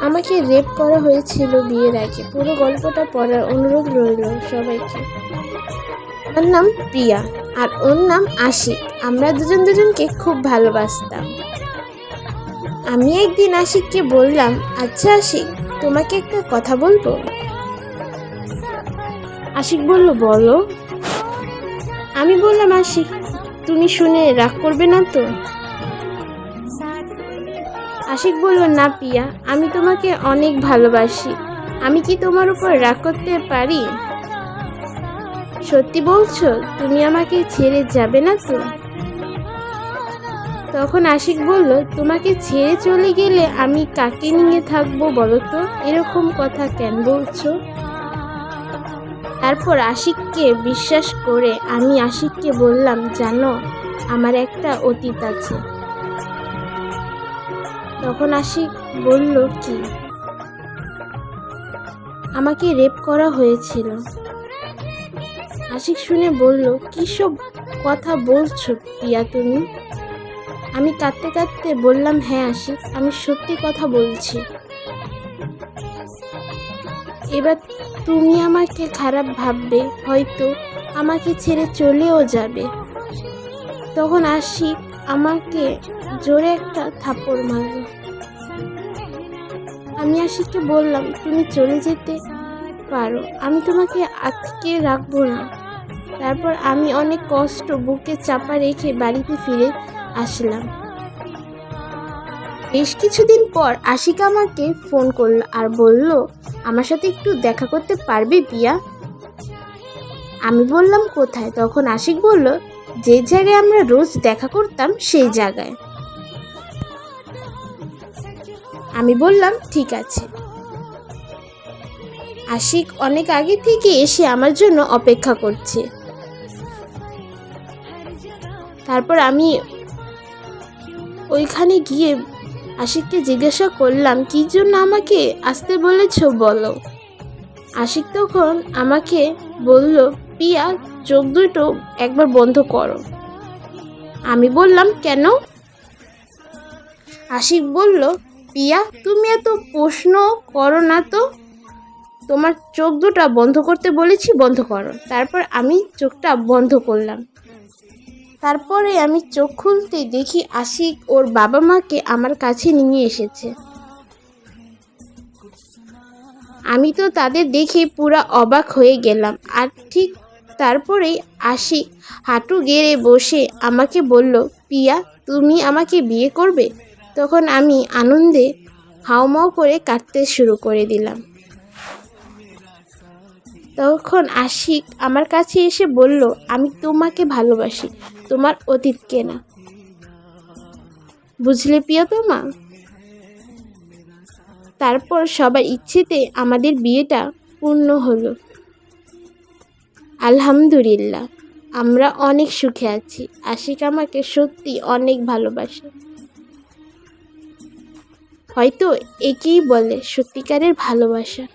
আমাকে রেপ করা হয়েছিল বিয়ের আগে। পুরো গল্পটা পড়ার অনুরোধ রইল সবাইকে। আমার নাম প্রিয়া আর ওর নাম আশিক। আমরা দুজনকে খুব ভালোবাসতাম। আমি একদিন আশিককে বললাম, আচ্ছা আশিক, তোমাকে একটা কথা বলবো। আশিক বলল, বলো। আমি বললাম, আশিক, তুমি শুনে রাগ করবে না তো? আশিক বলল, না প্রিয়া, আমি তোমাকে অনেক ভালোবাসি। আমি কি তোমার উপর রাগ করতে পারি? সত্যি বলছো? তুমি আমাকে ছেড়ে যাবে না তো? তখন আশিক বলল, তোমাকে ছেড়ে চলে গেলে আমি কাকে নিয়ে থাকবো বলো তো? এরকম কথা কেন বলছো? তারপর আশিককে বিশ্বাস করে আমি আশিককে বললাম, জানো, আমার একটা অতীত আছে। তখন আশিক বলল, কি? আমাকে রেপ করা হয়েছিল। আশিক শুনে বলল, কি সব কথা বলছো প্রিয়া তুমি? আমি কাঁদতে কাঁদতে বললাম, হ্যাঁ আশিক, আমি সত্যি কথা বলছি। এবার তুমি আমাকে খারাপ ভাববে, হয়তো আমাকে ছেড়ে চলেও যাবে। তখন আশিক আমাকে জোরে একটা থাপ্পড় মারল। আমি আশিককে বললাম, তুমি চলে যেতে পারো, আমি তোমাকে আটকে রাখবো না। তারপর আমি অনেক কষ্ট বুকে চাপা রেখে বাড়িতে ফিরে আসলাম। বেশ কিছুদিন পর আশিক আমাকে ফোন করলো আর বলল, আমার সাথে একটু দেখা করতে পারবে প্রিয়া? আমি বললাম, কোথায়? তখন আশিক বলল, যে জায়গায় আমরা রোজ দেখা করতাম সেই জায়গায়। আমি বললাম, ঠিক আছে। আশিক অনেক আগে থেকে এসে আমার জন্য অপেক্ষা করছে। তারপর আমি ওইখানে গিয়ে আশিককে জিজ্ঞাসা করলাম, কি জন্য আমাকে আসতে বলেছ বলো। আশিক তখন আমাকে বলল, প্রিয়া, চোখ দুটো একবার বন্ধ করো। আমি বললাম, কেন? আশিক বলল, প্রিয়া, তুমি এত প্রশ্ন করো না তো, তোমার চোখ দুটা বন্ধ করতে বলেছি, বন্ধ করো। তারপর আমি চোখটা বন্ধ করলাম। তারপরে আমি চোখ খুলতেই দেখি আশিক ওর বাবা মাকে আমার কাছে নিয়ে এসেছে। আমি তো তাদের দেখে পুরো অবাক হয়ে গেলাম। আর ঠিক তারপরেই আশিক হাঁটু গেড়ে বসে আমাকে বলল, প্রিয়া, তুমি আমাকে বিয়ে করবে? তখন আমি আনন্দে হাউমাউ করে কাঁদতে শুরু করে দিলাম। তখন আশিক আমার কাছে এসে বলল, আমি তোমাকে ভালোবাসি, তোমার অতীতকে না। বুঝলে প্রিয়তমা? তারপর সবার ইচ্ছেতে আমাদের বিয়েটা পূর্ণ হলো। আলহামদুলিল্লাহ, আমরা অনেক সুখে আছি। আশিক আমাকে সত্যি অনেক ভালোবাসে। হয়তো একেই বলে সত্যিকারের ভালোবাসা।